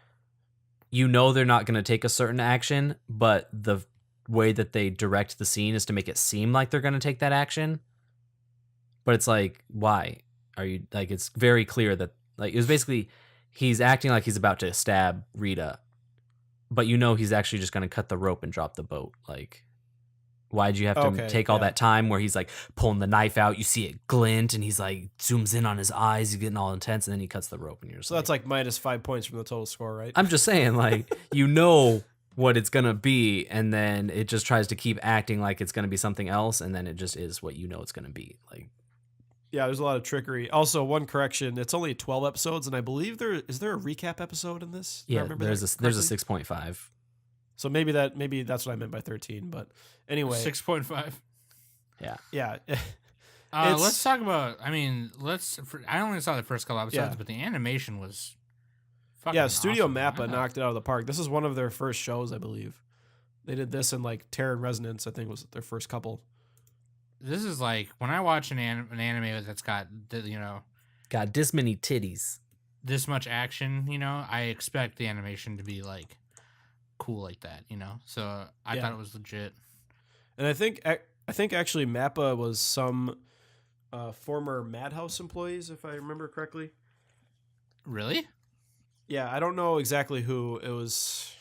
they're not going to take a certain action, but the way that they direct the scene is to make it seem like they're going to take that action. But it's like, why? Are you like, it's very clear that like it was basically he's acting like he's about to stab Rita, but he's actually just going to cut the rope and drop the boat. Like, why'd you have to Okay, take all yeah. that time where he's like pulling the knife out, you see it glint, and he's like zooms in on his eyes, he's getting all intense, and then he cuts the rope, and you're just So that's like minus 5 points from the total score, right? I'm just saying, like, what it's gonna be, and then it just tries to keep acting like it's gonna be something else, and then it just is what it's gonna be. Like, Yeah, there's a lot of trickery. Also, one correction: it's only 12 episodes, and I believe there is a recap episode in this. Did I yeah, remember there's that a correctly? 6.5. So maybe that's what I meant by 13. But anyway, 6.5. yeah, Let's talk about. I mean, I only saw the first couple episodes, Yeah. but the animation was. Fucking yeah. Studio awesome. Mappa Wow. knocked it out of the park. This is one of their first shows, I believe. They did this in like Terror and Resonance. I think was their first couple. This is like when I watch an anime that's got Got this many titties. this much action. I expect the animation to be like cool like that. So I Yeah. thought it was legit. And I think actually Mappa was some former Madhouse employees, if I remember correctly. Really? Yeah, I don't know exactly who it was.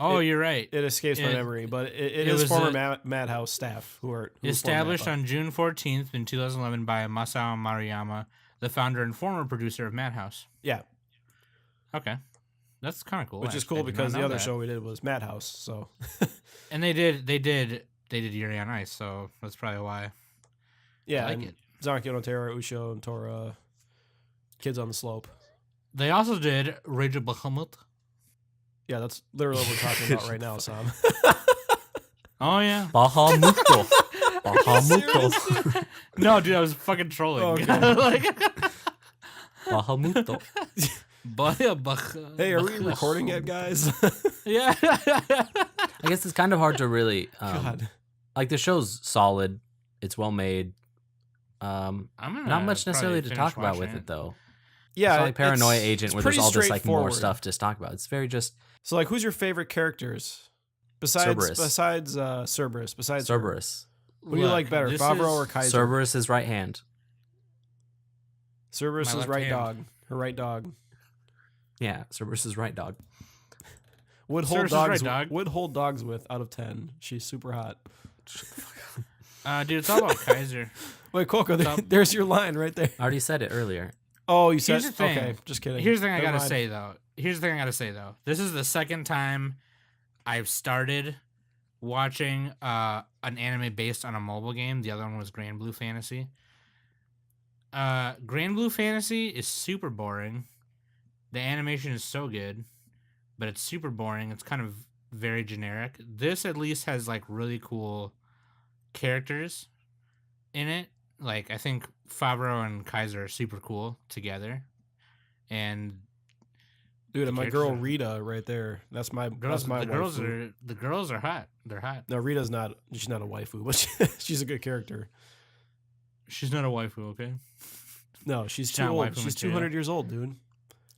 Oh, you're right. It escapes my It- memory, but it it is was former Madhouse staff who are Established formed on June 14th in 2011 by Masao Maruyama, the founder and former producer of Madhouse. Mappa. Yeah, Okay, that's kind of cool. which is actually. cool I did not because the know other that. show we did was Madhouse. So And they did Yuri on Ice, so that's probably why. yeah, I like and it. Zanaki no Terra, Usho, and Tora, Kids on the Slope. They also did Rage of Bahamut. Yeah, that's literally what we're talking about right now, Sam. Oh yeah. Bahamuto. Are you serious, Bahamuto. dude? No, dude, I was fucking trolling. Oh, okay. Like, Bahamuto. Hey, are we recording yet, guys? Yeah. I guess it's kind of hard to really God. like the show's solid. It's well made. I'm gonna Not much necessarily probably to finish talk about watching with it though. Yeah, It's not like Paranoia it's Agent where there's pretty all this like more straightforward. stuff to talk about. It's very just So, like, who's your favorite characters Cerberus. besides Cerberus? Besides her? Cerberus. What do you like better, this Favreau is- or Kaiser? Cerberus is right hand. Cerberus My is left right hand. dog. Her right dog. Yeah, Cerberus is right dog. Would hold Cerberus is right dogs. dog. Would hold dogs with out of 10. She's super hot. Dude, it's all about Kaiser. Wait, Coco, Stop. there's your line right there. I already said it earlier. Oh, you said Here's the thing. okay. Just kidding. Here's the thing I Never gotta mind. say though. This is the second time I've started watching an anime based on a mobile game. The other one was Grand Blue Fantasy. Grand Blue Fantasy is super boring. The animation is so good, but it's super boring. It's kind of very generic. This at least has like really cool characters in it. Like I think Favreau and Kaiser are super cool together. And Dude, and my characters girl are- Rita right there. That's my girls, that's my the girls are hot. They're hot. No, Rita's not. She's not a waifu, but she's a good character. She's not a waifu, okay? No, she's She's too not old. waifu She's material. 200 years old, dude.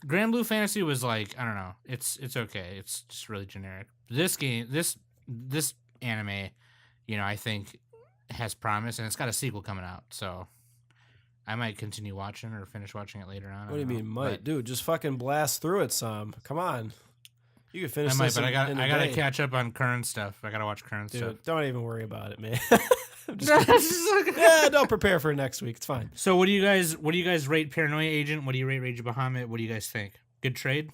Grand Blue Fantasy was like, I don't know. It's okay. It's just really generic. This game, this anime, I think has promise, and it's got a sequel coming out. So I might continue watching or finish watching it later on. What do you mean, might? Dude, just fucking blast through it, Sam. Come on. You can finish I might, this but in I a gotta day. catch up on current stuff. I gotta watch current Dude, stuff. don't even worry about it, man. I'm just kidding. Yeah, don't prepare for next week. It's fine. So what do you guys rate Paranoia Agent? What do you rate Rage of Bahamut? What do you guys think? Good trade?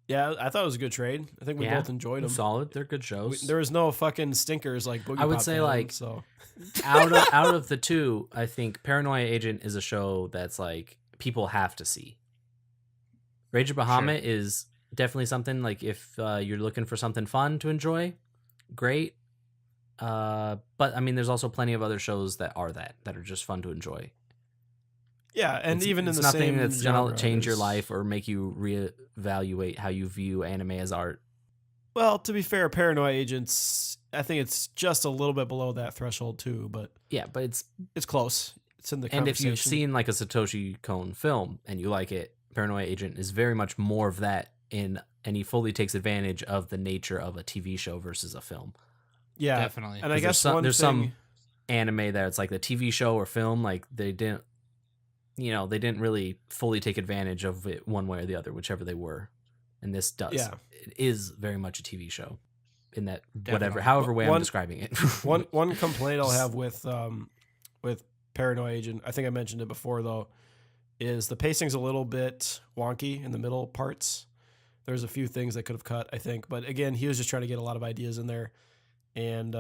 Yeah, I thought it was a good trade. I think we Yeah, both enjoyed them. Solid. They're good shows. There was no fucking stinkers like Boogie I would Pop say, Fan, like, so. out of the two, I think Paranoia Agent is a show that's like people have to see. Rage of Bahamut is definitely something like if you're looking for something fun to enjoy, great. But I mean, there's also plenty of other shows that are just fun to enjoy. Yeah, and It's- even it's in the nothing same that's genre, gonna change your there's- life or make you reevaluate how you view anime as art. Well, to be fair, Paranoia Agents, I think it's just a little bit below that threshold too, but Yeah, but it's it's close. It's in the and if conversation. you've seen like a Satoshi Kon film and you like it, Paranoia Agent is very much more of that and he fully takes advantage of the nature of a TV show versus a film. yeah, Definitely. and I 'Cause guess there's one thing, some anime that it's like the TV show or film, like they didn't really fully take advantage of it one way or the other, whichever they were. And this does. Yeah. It is very much a TV show in that Definitely. however way I'm One- describing it. one complaint I'll have with Paranoia Agent, I think I mentioned it before though, is the pacing's a little bit wonky in the middle parts. There's a few things that could have cut, I think, but again, he was just trying to get a lot of ideas in there. And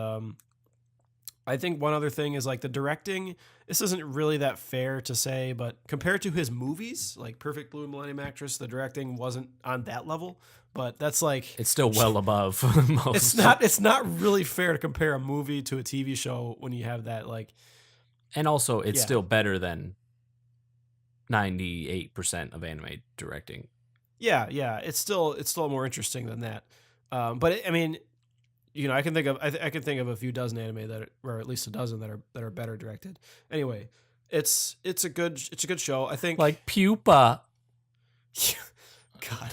I think one other thing is like the directing. This isn't really that fair to say, but compared to his movies, like Perfect Blue and Millennium Actress, the directing wasn't on that level. But that's like It's still well above most. it's not really fair to compare a movie to a TV show when you have that like. And also, it's Yeah. still better than 98% of anime directing. Yeah, it's still more interesting than that. But I mean, I can think of I can think of a few dozen anime that or at least a dozen that are better directed. Anyway, it's a good show. I think Like Pupa. God.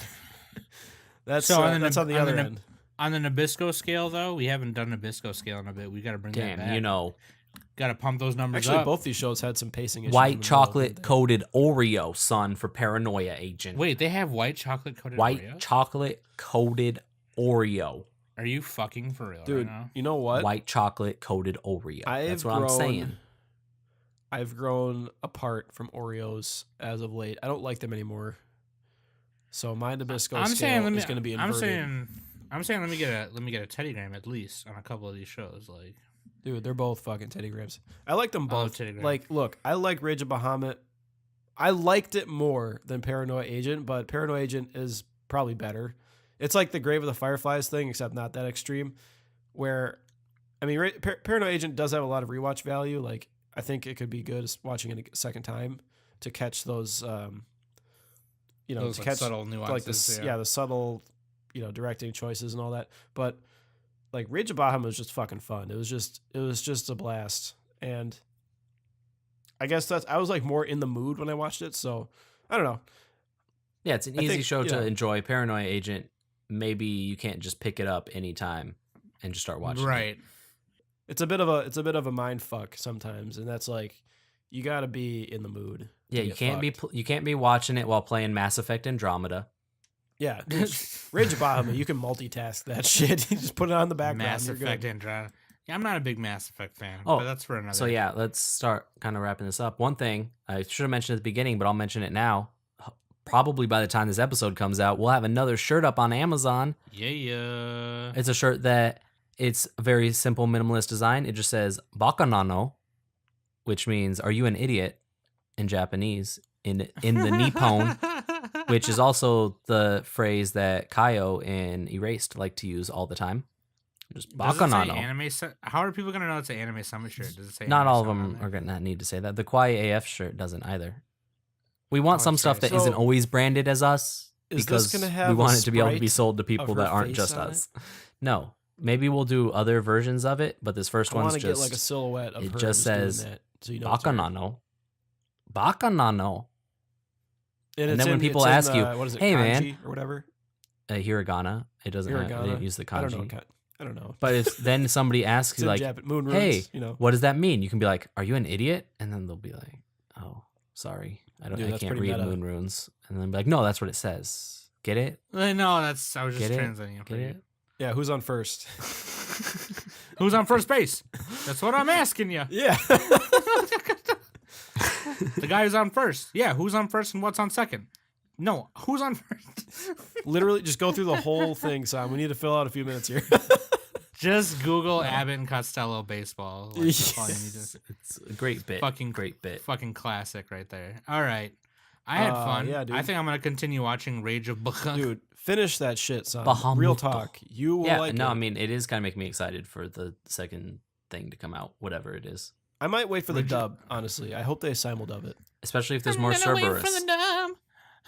That's So on the that's Nab- on the on other the Nab- end. On the Nabisco scale, though, we haven't done Nabisco scale in a bit. We got to bring that Damn, back. Got to pump those numbers Actually, up. both these shows had some pacing issues. in the White middle, chocolate didn't they? coated Oreo, son, for Paranoia Agent. Wait, they have white chocolate coated White Oreos? chocolate coated Oreo. Are you fucking for real Dude, right now? you know what? White chocolate coated Oreo. That's what I'm saying. I've grown apart from Oreos as of late. I don't like them anymore. So my Nabisco I'm scale saying is going to be inverted. I'm saying let me get a teddygram at least on a couple of these shows. Like, Dude, they're both fucking teddygrams. I like them I love both. teddygram. Like, look, I like Rage of Bahamut. I liked it more than Paranoia Agent, but Paranoia Agent is probably better. It's like the Grave of the Fireflies thing, except not that extreme. Where, I mean, Paranoia Agent does have a lot of rewatch value. Like, I think it could be good watching it a second time to catch those, those to like catch subtle nuances. like the subtle, directing choices and all that. But like Rage of Bahamut was just fucking fun. It was just a blast. And I guess I was like more in the mood when I watched it. So I don't know. Yeah, it's an I easy think, show to enjoy. Paranoia Agent, maybe you can't just pick it up anytime and just start watching. Right. It's a bit of a mind fuck sometimes, and that's like you got to be in the mood. Yeah, you can't be watching it while playing Mass Effect Andromeda. Yeah, Rage of Bahamut, you can multitask that shit. You just put it on the background. Mass you're Effect good. Andromeda. Yeah, I'm not a big Mass Effect fan, Oh, but that's for another. So yeah, let's start kind of wrapping this up. One thing I should have mentioned at the beginning, but I'll mention it now. Probably by the time this episode comes out, we'll have another shirt up on Amazon. Yeah. It's a shirt that it's a very simple minimalist design. It just says "Bakanano," which means "Are you an idiot?" in Japanese. In the Nippon, which is also the phrase that Kaio and Erased like to use all the time. Just Does it say Bakanano. How are people gonna know it's an Anime Summit shirt? Does it say? Not Anime all of Summit them on there? are going to need to say that. The Quiet AF shirt doesn't either. We want Oh, some that's stuff right. that isn't So, always branded as us is this because gonna we have want a it to be able to be sprite sold to people of her that aren't face just on us. No, maybe we'll do other versions of it, but this first I want one's to get just like a silhouette of it her just doing says that, so you know it's her. Bakanano. Bakanano. And it's then when people it's ask you, what is it, "Hey, man," kanji or whatever. Hiragana. It doesn't. Have, they Hiragana? didn't use the I don't kanji. know. I don't know. But if then somebody asks It's you in like, Moon "Hey, runes, what does that mean?" You can be like, "Are you an idiot?" And then they'll be like, "Oh, sorry, Dude, I that's can't pretty read meta. moon runes." And then be like, "No, that's what it says. Get it? No, I was just Get it? translating it for Get you. it?" Yeah, who's on first? Who's on first base? That's what I'm asking you. Yeah. The guy who's on first. Yeah, who's on first and what's on second? No, who's on first? Literally, just go through the whole thing, Sam. We need to fill out a few minutes here. Just Google Abbott and Costello baseball. Like, that's all you need to. It's a great bit. Fucking great bit. Fucking classic right there. All right. I had fun. yeah, dude. I think I'm going to continue watching Rage of Bahamut. Dude, finish that shit, son. Bahamut. Real talk. You will Yeah, like no, it. I mean it is kind of making me excited for the second thing to come out, whatever it is. I might wait for the dub, honestly. I hope they simuldub it. Especially if there's more Cerberus.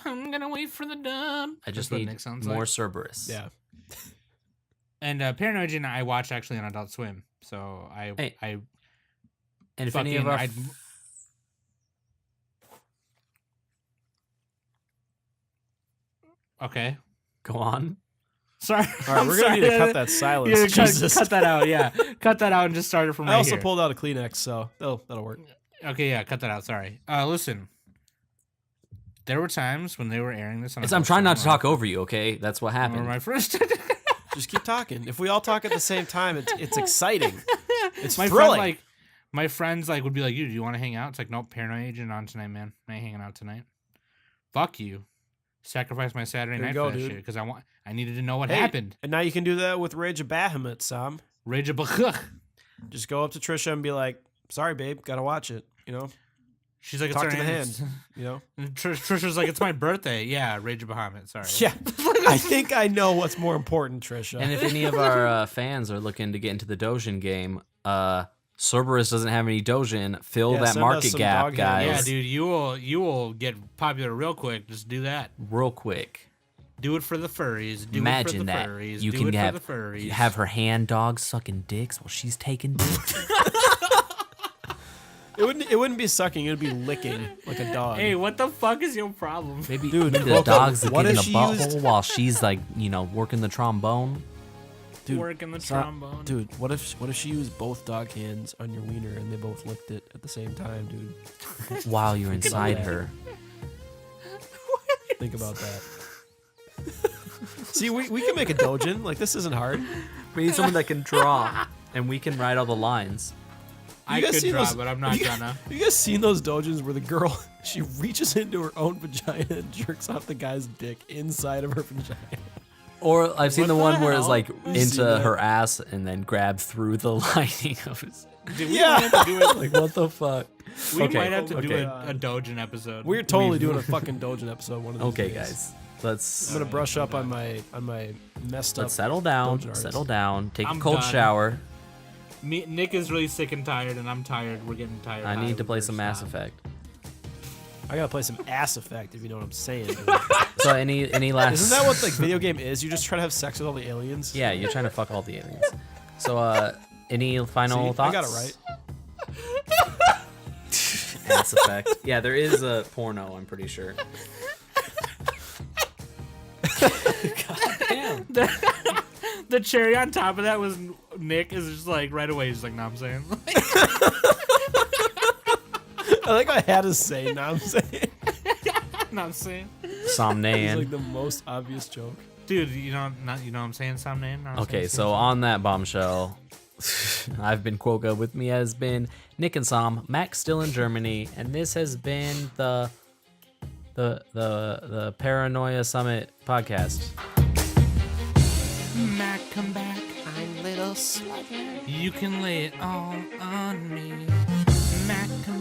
I'm going to wait for the dub. I just That's what need Nick sounds more like. Cerberus. Yeah. And Paranoia Agent I watched actually on Adult Swim. So Hey. I And if any of our Okay. go on. Sorry. All right, we're going to need to cut that silence. Yeah, Jesus. cut that out. Yeah, cut that out and just start it from I right also here. pulled out a Kleenex, so that'll work. Okay, yeah, cut that out. Sorry. Listen. There were times when they were airing this on. I'm trying not to talk over you, okay? That's what Remember happened. my first. Just keep talking. If we all talk at the same time, it's exciting. It's my thrilling. friend, my friends would be like, "You, do you want to hang out?" It's like, nope, Paranoia Agent on tonight, man. I ain't hanging out tonight. Fuck you. Sacrifice my Saturday There night you go, for that dude. shit because I needed to know what Hey, happened. And now you can do that with Rage of Bahamut, Sam. Rage of Bahamut. Just go up to Trisha and be like, "Sorry, babe, gotta watch it." She's like, it's Talk our to the hand. hand. And Trisha's like, it's my birthday. Yeah, Rage of Bahamut. Sorry. Yeah. I think I know what's more important, Trisha. And if any of our fans are looking to get into the Dojin game, Cerberus doesn't have any Dojin. Fill Yeah, that send us market some gap, dog guys. handles. Yeah, dude, you will get popular real quick. Just do that. Real quick. Do it for the furries. Do Imagine it for the that. furries. You do can it have for the furries. have her hand dog sucking dicks while she's taking dicks. It wouldn't be sucking, it would be licking like a dog. Hey, what the fuck is your problem? Maybe, Dude, maybe the Coco, dog's what getting if the she butthole used- while she's like, working the trombone. Dude, Working the Sa- trombone. Dude, what if she used both dog hands on your wiener and they both licked it at the same time, dude? While you're inside her. Think about that. See, we can make a dojin. Like, this isn't hard. We need someone that can draw, and we can write all the lines. I guys could seen draw, those- but I'm not gonna. Have you guys seen those dojins where the girl she reaches into her own vagina and jerks off the guy's dick inside of her vagina? Or I've seen What the the one where it's hell? like You've into seen that? her ass and then grab through the lining of his. Dude, we Yeah. might have to do it. Like, what the fuck? We Okay, might have to do okay. a Dojin episode. We're totally doing a fucking dojin episode one of these Okay, days. guys. Let's I'm gonna brush up on my messed up. let's settle down. Dojin artists. Settle down. Take I'm a cold done. shower. Nick is really sick and tired, and I'm tired. We're getting tired. I need to play We're some Mass stop. Effect. I gotta play some Ass Effect if you know what I'm saying. Dude. So any last? Isn't that what like video game is? You just try to have sex with all the aliens. Yeah, you're trying to fuck all the aliens. So any final See, thoughts? I got it right. Mass Effect. Yeah, there is a porno. I'm pretty sure. Damn. The cherry on top of that was Nick is just like right away. He's like, "No, I'm saying." I like I had to say. Now I'm saying. Not saying. It's Somnan. like the most obvious joke. Dude, you know what I'm saying? Some name. Okay, so on that bombshell, I've been Quokka. With me has been Nick and Sam. Mac's still in Germany, and this has been the Paranoia Summit podcast. Mac, come back. I'm little slugger. You can lay it all on me. Mac, come